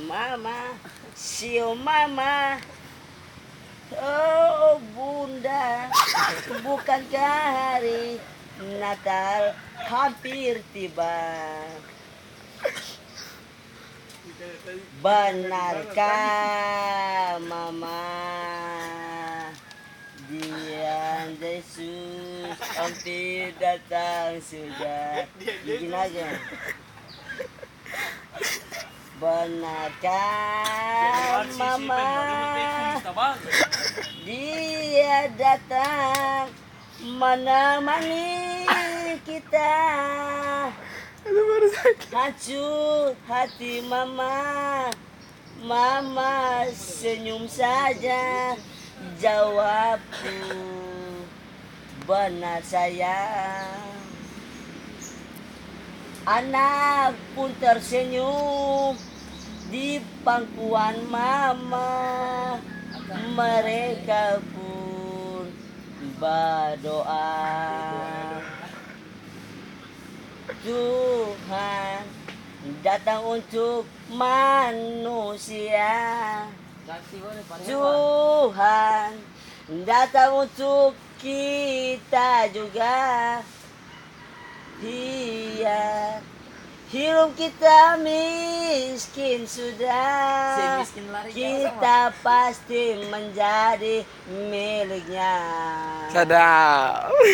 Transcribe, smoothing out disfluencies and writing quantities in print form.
Mama, sio mama. Oh bunda, bukankah hari Natal hampir tiba? Benarkah mama, dia Yesus hampir datang sudah? Bikin aja. Benarkah mama, dia datang menemani kita? Hancur hati mama, mama senyum saja, jawabku benar sayang. Anak pun tersenyum di pangkuan mama, mereka pun berdoa. Tuhan datang untuk manusia. Tuhan datang untuk kita juga. Iya, hidup kita miskin sudah, kita pasti menjadi miliknya. Sadap.